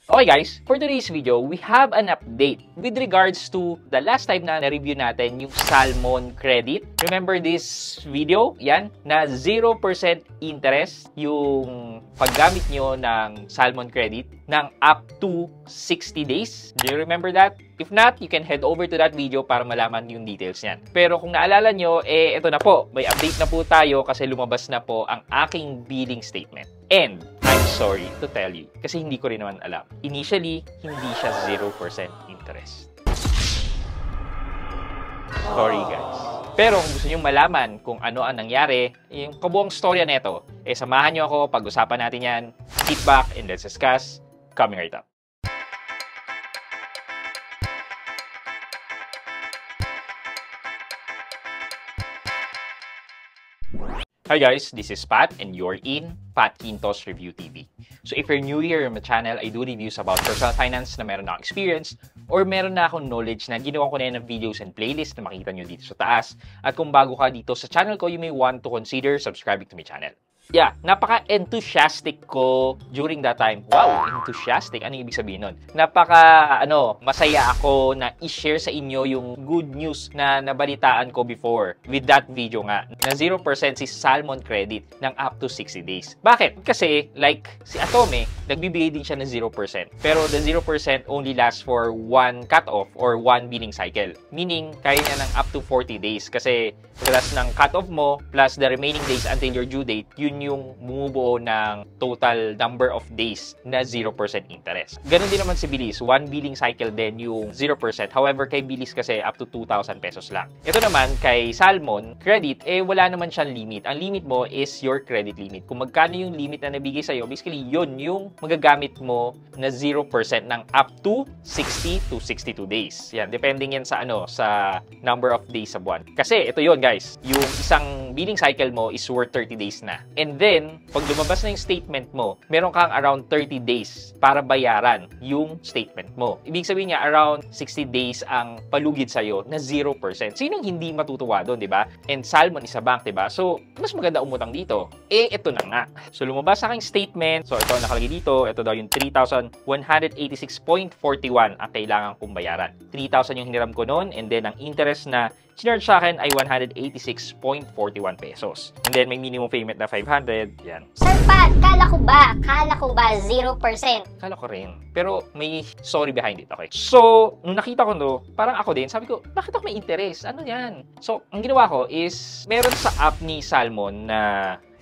Okay guys, for today's video, we have an update with regards to the last time na na-review natin yung Salmon Credit. Remember this video? Yan, na 0% interest yung paggamit nyo ng Salmon Credit ng up to 60 days. Do you remember that? If not, you can head over to that video para malaman yung details niyan. Pero kung naalala nyo, ito na po. May update na po tayo kasi lumabas na po ang aking billing statement. And I'm sorry to tell you kasi hindi ko rin naman alam. Initially, hindi siya 0% interest. Sorry guys. Pero kung gusto nyo malaman kung ano ang nangyari, yung kabuong storya neto, samahan nyo ako, pag-usapan natin yan. Sit back and let's discuss. Coming right up. Hi guys, this is Pat and you're in Pat Quintos Review TV. So if you're new here on my channel, I do reviews about personal finance na meron na akong experience or meron na akong knowledge na ginawa ko na ng videos and playlist na makita nyo dito sa taas. At kung bago ka dito sa channel ko, you may want to consider subscribing to my channel. Yeah, napaka-enthusiastic ko during that time. Wow, enthusiastic. Ano ibig sabihin nun? Masaya ako na i-share sa inyo yung good news na nabalitaan ko before with that video nga na 0% si Salmon Credit ng up to 60 days. Bakit? Kasi like si Atome, nagbibigay din siya ng 0%. Pero the 0% only lasts for one cut-off or one billing cycle. Meaning, kaya niya ng up to 40 days. Kasi pagkatapos ng cut-off mo plus the remaining days until your due date, yun yung bumubuo ng total number of days na 0% interest. Ganon din naman si Bilis. One billing cycle din yung 0%. However, kay Bilis kasi up to 2,000 pesos lang. Ito naman, kay Salmon Credit, wala naman siyang limit. Ang limit mo is your credit limit. Kung magkano yung limit na nabigay sa'yo, basically, yun yung magagamit mo na 0% ng up to 60 to 62 days. Yan, depending yan sa sa number of days sa buwan. Kasi, ito yun guys, yung isang billing cycle mo is worth 30 days na. And then, pag lumabas na yung statement mo, meron kang around 30 days para bayaran yung statement mo. Ibig sabihin niya, around 60 days ang palugid sa'yo na 0%. Sinong hindi matutuwa doon, di ba? And Salmon is a bank, di ba? So, mas maganda umutang dito. Ito na nga. So, lumabas sa aking statement. So, ito nakalagay dito. Ito daw yung 3,186.41 ang kailangan kong bayaran. 3,000 yung hiniram ko noon. And then, ang interest na sinarge sa akin ay 186.41 pesos. And then, may minimum payment na 500. Yan. Sir Pat, kala ko ba 0%? Kala ko rin. Pero may story behind it, okay? So, nung nakita ko parang ako din, sabi ko, bakit ako may interest? Ano yan? So, ang ginawa ko is, meron sa app ni Salmon na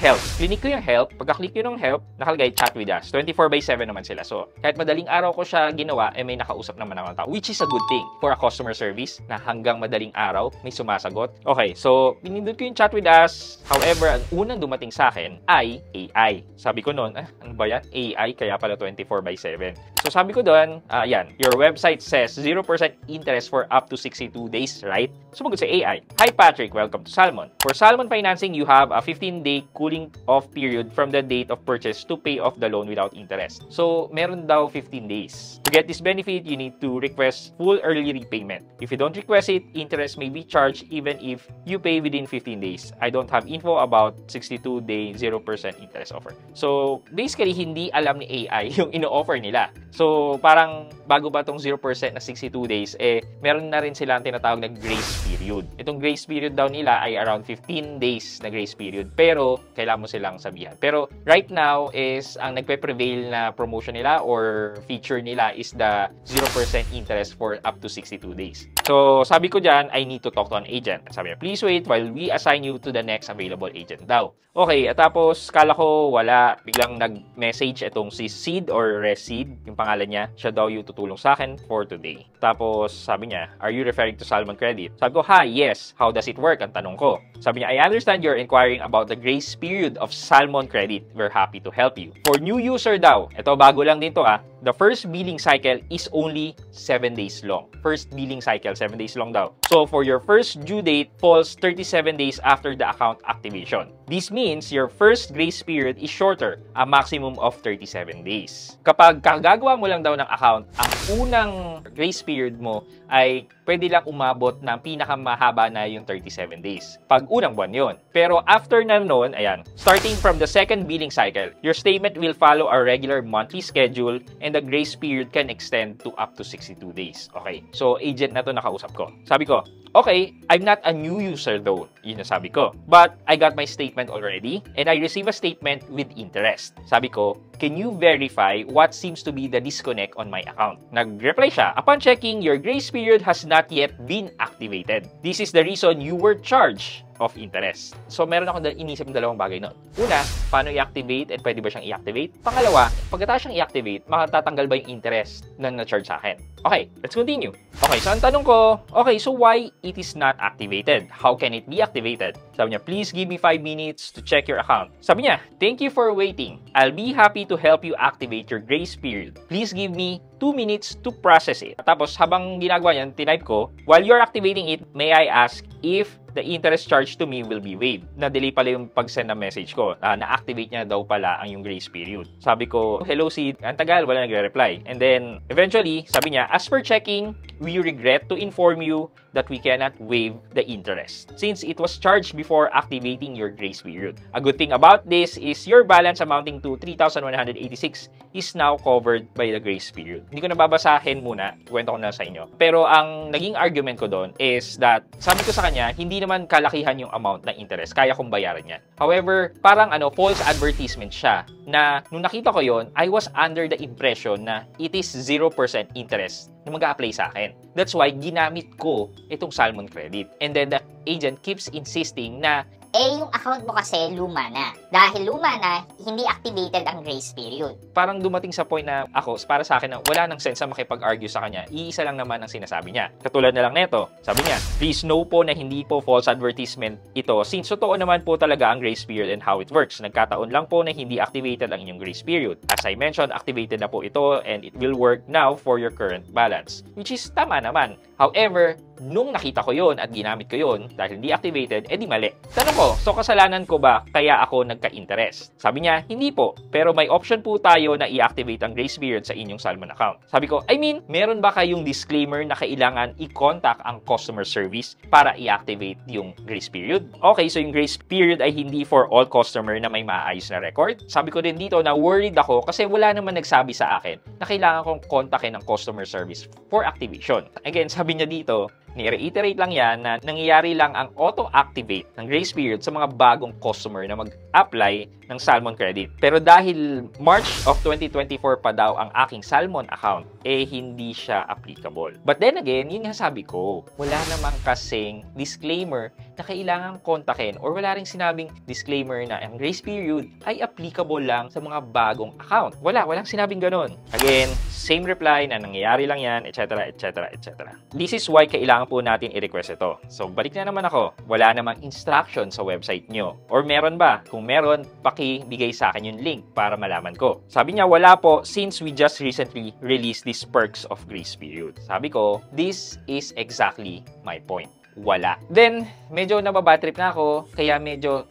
help. Clinic ko yung help. Pagka-click ko yung help, nakalagay chat with us. 24/7 naman sila. So, kahit madaling araw ko siya ginawa, may nakausap naman ng tao. Which is a good thing for a customer service na hanggang madaling araw may sumasagot. Okay, so, pinindot ko yung chat with us. However, ang unang dumating sa akin ay AI. Sabi ko noon, ano ba yan? AI, kaya pala 24/7. So, sabi ko doon, yan, your website says 0% interest for up to 62 days, right? Sumagot sa AI. Hi Patrick, welcome to Salmon. For Salmon financing, you have a 15-day cooling off period from the date of purchase to pay off the loan without interest. So, meron daw 15 days. To get this benefit, you need to request full early repayment. If you don't request it, interest may be charged even if you pay within 15 days. I don't have info about 62-day 0% interest offer. So, basically, hindi alam ni AI yung ino-offer nila. So, parang bago ba tong 0% na 62 days, meron na rin silang tinatawag na grace period. Itong grace period daw nila ay around 15 days na grace period. Pero, kailangan mo silang sabihan. Pero, right now is, ang nagpe-prevail na promotion nila or feature nila is the 0% interest for up to 62 days. So, sabi ko dyan, I need to talk to an agent. Sabi niya, please wait while we assign you to the next available agent daw. Okay, at tapos, kala ko wala. Biglang nag-message itong si Sid or Resid, yung pangalan niya. Siya daw yung tutulong sa akin for today. Tapos, sabi niya, are you referring to Salmon Credit? Sabi ko, hi, yes. How does it work? Ang tanong ko. Sabi niya, I understand you're inquiring about the grace period of Salmon Credit. We're happy to help you. For new user daw, ito bago lang din to the first billing cycle is only 7 days long. First billing cycle, 7 days long daw. So, for your first due date falls 37 days after the account activation. This means your first grace period is shorter, a maximum of 37 days. Kapag kagagawa mo lang daw ng account, ang unang grace period mo ay pwede lang umabot ng pinakamahaba na yung 37 days. Pag unang buwan yun. Pero after na nun, ayan, starting from the second billing cycle, your statement will follow a regular monthly schedule and the grace period can extend to up to 62 days. Okay, so agent na to nakausap ko. Sabi ko, okay, I'm not a new user though. Yun ang sabi ko. But I got my statement already and I receive a statement with interest. Sabi ko, can you verify what seems to be the disconnect on my account? Nag-reply siya, upon checking, your grace period has not yet been activated. This is the reason you were charged of interest. So, meron ako inisip ng dalawang bagay nun. Una, paano i-activate at pwede ba siyang i-activate? Pangalawa, pagkatapos siyang i-activate, makatatanggal ba yung interest na na-charge sa akin? Okay, let's continue. Okay, so ang tanong ko, okay, so why it is not activated? How can it be activated? Sabi niya, please give me 5 minutes to check your account. Sabi niya, thank you for waiting. I'll be happy to help you activate your grace period. Please give me 2 minutes to process it. Tapos, habang ginagawa niyan, tinype ko, while you're activating it, may I ask if the interest charge to me will be waived. Na-delay pala yung pag-send na message ko. Na-activate niya daw pala ang yung grace period. Sabi ko, hello Sid. Ang tagal, wala nagre-reply. And then, eventually, sabi niya, as per checking, we regret to inform you that we cannot waive the interest since it was charged before activating your grace period. A good thing about this is your balance amounting to 3,186 is now covered by the grace period. Hindi ko na babasahin muna. Kwento ko na sa inyo. Pero ang naging argument ko doon is that, sabi ko sa kanya, hindi naman kalakihan yung amount ng interest. Kaya kong bayaran yan. However, parang false advertisement siya na nung nakita ko yon, I was under the impression na it is 0% interest na mag-a-apply sa akin. That's why ginamit ko itong Salmon Credit. And then the agent keeps insisting na yung account mo kasi luma na. Dahil luma na, hindi activated ang grace period. Parang dumating sa point na ako, para sa akin na wala nang sense na makipag-argue sa kanya. Iisa lang naman ang sinasabi niya. Katulad na lang neto. Sabi niya, please know po na hindi po false advertisement ito since totoo naman po talaga ang grace period and how it works. Nagkataon lang po na hindi activated ang inyong grace period. As I mentioned, activated na po ito and it will work now for your current balance. Which is tama naman. However, nung nakita ko yon at ginamit ko yon dahil hindi activated, di mali. Tanong ko, so kasalanan ko ba kaya ako nagka-interest? Sabi niya, hindi po. Pero may option po tayo na i-activate ang grace period sa inyong Salmon account. Sabi ko, meron ba kayong disclaimer na kailangan i-contact ang customer service para i-activate yung grace period? Okay, so yung grace period ay hindi for all customer na may maayos na record. Sabi ko din dito na worried ako kasi wala naman nagsabi sa akin na kailangan kong kontakin ng customer service for activation. Again, sabi niya dito, ni-reiterate lang yan na nangyayari lang ang auto-activate ng grace period sa mga bagong customer na mag-apply ng Salmon Credit. Pero dahil March of 2024 pa daw ang aking Salmon account, hindi siya applicable. But then again, yun nga sabi ko, wala namang kasing disclaimer na kailangan kontakin or wala ring sinabing disclaimer na ang grace period ay applicable lang sa mga bagong account. Walang sinabing ganun. Again, same reply na nangyayari lang yan, etc., etc., etc. This is why kailangan po natin i-request ito. So, balik na naman ako. Wala namang instruction sa website nyo. Or meron ba? Kung meron, pakibigay sa akin yung link para malaman ko. Sabi niya, wala po since we just recently released these perks of grace period. Sabi ko, this is exactly my point. Wala. Then, medyo nababatrip na ako, kaya medyo,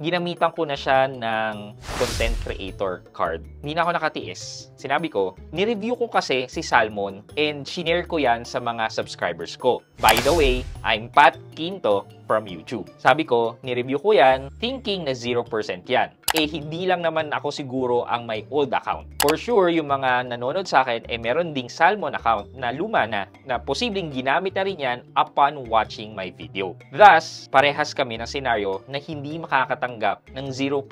ginamitan ko na siya ng content creator card. Hindi na ako nakatiis. Sinabi ko, ni-review ko kasi si Salmon and shinare ko yan sa mga subscribers ko. By the way, I'm Pat Quinto from YouTube. Sabi ko, ni-review ko yan, thinking na 0% yan. Hindi lang naman ako siguro ang may old account. For sure, yung mga nanonood sa akin, meron ding Salmon account na luma na posibleng ginamit na rin yan upon watching my video. Thus, parehas kami ng senaryo na hindi makakatanggap ng 0%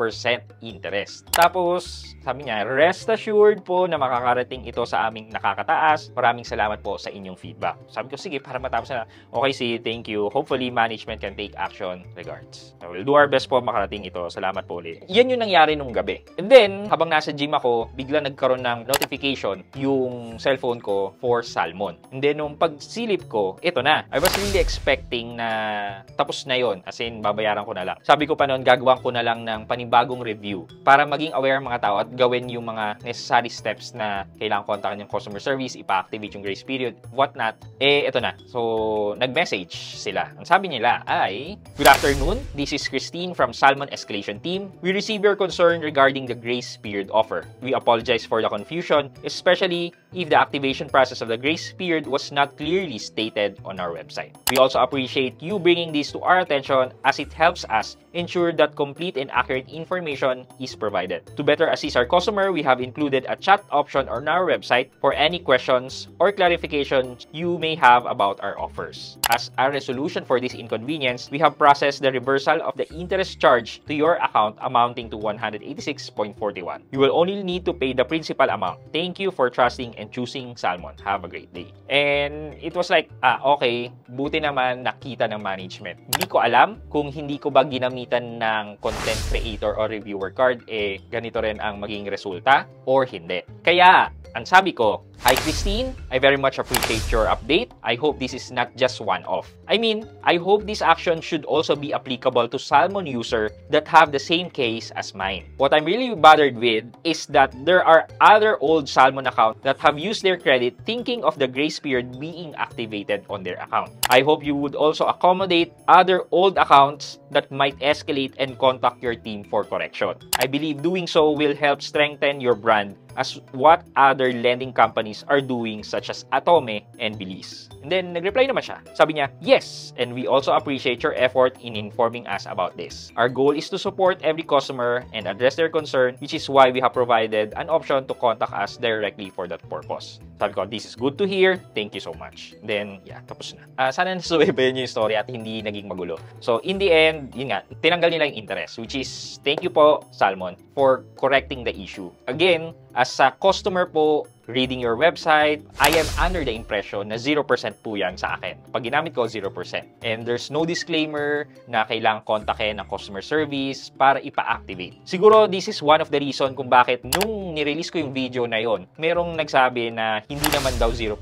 interest. Tapos, sabi niya, rest assured po na makakarating ito sa aming nakakataas. Maraming salamat po sa inyong feedback. Sabi ko, sige, para matapos na. Okay, see, thank you. Hopefully, management can take action. Regards. We'll do our best po makarating ito. Salamat po ulit. Yan yung nangyari nung gabi. And then, habang nasa gym ako, bigla nagkaroon ng notification yung cellphone ko for Salmon. And then, nung pagsilip ko, ito na. I was really expecting na tapos na yon. As in, babayaran ko na lang. Sabi ko pa noon, gagawan ko na lang ng panibagong review para maging aware mga tao at gawin yung mga necessary steps na kailangan kontakin yung customer service, ipa-activate yung grace period, whatnot. Ito na. So, nag-message sila. Ang sabi nila by... Good afternoon, this is Christine from Salmon Escalation Team. We received your concern regarding the grace period offer. We apologize for the confusion, especially if the activation process of the grace period was not clearly stated on our website. We also appreciate you bringing this to our attention as it helps us ensure that complete and accurate information is provided. To better assist our customer, we have included a chat option on our website for any questions or clarifications you may have about our offers. As a resolution for this inconvenience, we have processed the reversal of the interest charge to your account amounting to 186.41. You will only need to pay the principal amount. Thank you for trusting and choosing Salmon. Have a great day. And it was like, okay, buti naman nakita ng management. Hindi ko alam kung hindi ko ba ginamitan ng content creator or reviewer card, ganito rin ang maging resulta or hindi. Kaya, ang sabi ko, hi Christine, I very much appreciate your update. I hope this is not just one-off. I mean, I hope this action should also be applicable to Salmon user that have the same case as mine. What I'm really bothered with is that there are other old Salmon accounts that have used their credit thinking of the grace period being activated on their account. I hope you would also accommodate other old accounts that might escalate and contact your team for correction. I believe doing so will help strengthen your brand as what other lending companies are doing such as Atome and Belize. And then, nag-reply naman siya. Sabi niya, yes, and we also appreciate your effort in informing us about this. Our goal is to support every customer and address their concern, which is why we have provided an option to contact us directly for that purpose. Sabi ko, this is good to hear. Thank you so much. Then, yeah, tapos na. Sana nasubaybayan niyo yung story at hindi naging magulo. So, in the end, yun nga, tinanggal nila yung interest, which is, thank you po, Salmon, for correcting the issue. Again, as a customer po, reading your website, I am under the impression na 0% po yan sa akin. Pag ginamit ko, 0%. And there's no disclaimer na kailangang kontakin ng customer service para ipa-activate. Siguro, this is one of the reason kung bakit nung nirelease ko yung video na yon, merong nagsabi na hindi naman daw 0%.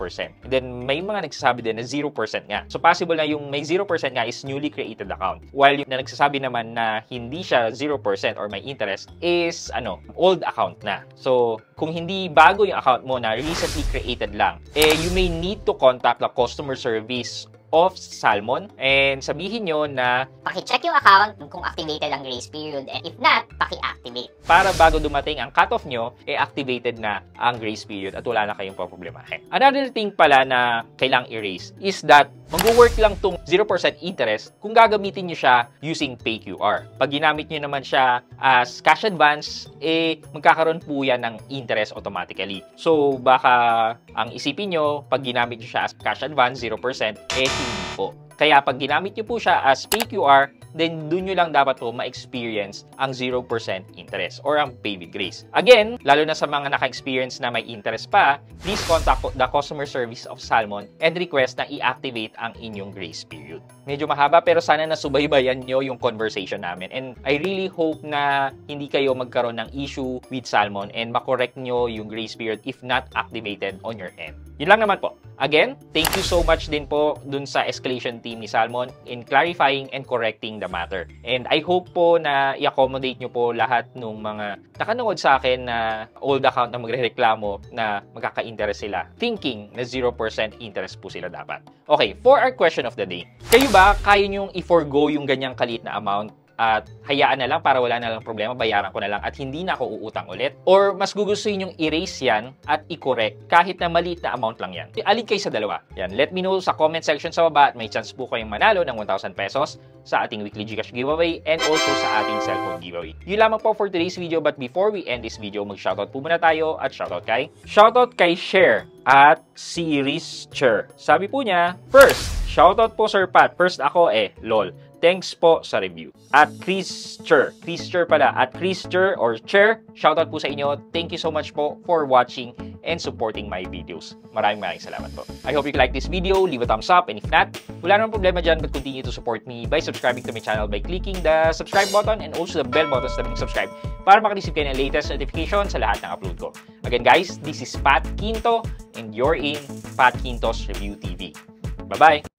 And then, may mga nagsasabi din na 0% nga. So, possible na yung may 0% nga is newly created account. While yung na nagsasabi naman na hindi siya 0% or may interest is, old account na. So, kung hindi bago yung account mo na recently created lang, you may need to contact the customer service of Salmon and sabihin nyo na Paki-check yung account kung activated ang grace period, and if not, paki-activate. para bago dumating ang cutoff nyo, activated na ang grace period at wala na kayong problemahin. Another thing pala na kailangang erase is that mag-work lang tong 0% interest kung gagamitin nyo siya using PayQR. Pag ginamit nyo naman siya as cash advance, magkakaroon po yan ng interest automatically. So, baka ang isipin nyo, pag ginamit nyo siya as cash advance, 0%, hindi po. Kaya pag ginamit nyo po siya as PayQR, then dun nyo lang dapat po ma-experience ang 0% interest or ang pay with grace. Again, lalo na sa mga naka-experience na may interest pa, please contact the customer service of Salmon and request na i-activate ang inyong grace period. Medyo mahaba pero sana nasubaybayan nyo yung conversation namin. And I really hope na hindi kayo magkaroon ng issue with Salmon and makorek nyo yung grace period if not activated on your end. Yun lang naman po. Again, thank you so much din po dun sa escalation team ni Salmon in clarifying and correcting the matter. And I hope po na i-accommodate nyo po lahat ng mga nakanood sa akin na old account na magrereklamo na magkaka-interest sila, thinking na 0% interest po sila dapat. Okay, for our question of the day, kayo ba kaya nyong i-forgo yung ganyang kalit na amount at hayaan na lang para wala na lang problema, bayaran ko na lang at hindi na ako uutang ulit? Or mas gugustuhin yung erase yan at i-correct kahit na maliit na amount lang yan? Alin kayo sa dalawa? Yan, let me know sa comment section sa baba at may chance po kayong manalo ng 1,000 pesos sa ating weekly Gcash giveaway and also sa ating cellphone giveaway. Yun lamang po for today's video, but before we end this video, mag-shoutout po muna tayo at shoutout kay Share at Series Chair. Sabi po niya, first, shoutout po Sir Pat. First ako lol. Thanks po sa review. At Chris Chair pala. At Chris Chair or Chair, shoutout po sa inyo. Thank you so much po for watching and supporting my videos. Maraming salamat po. I hope you like this video. Leave a thumbs up. And if not, wala namang problema dyan, but continue to support me by subscribing to my channel by clicking the subscribe button and also the bell button sa tabing subscribe para makareceive kayo ng latest notification sa lahat ng upload ko. Again guys, this is Pat Quinto and you're in Pat Quinto's Review TV. Bye-bye!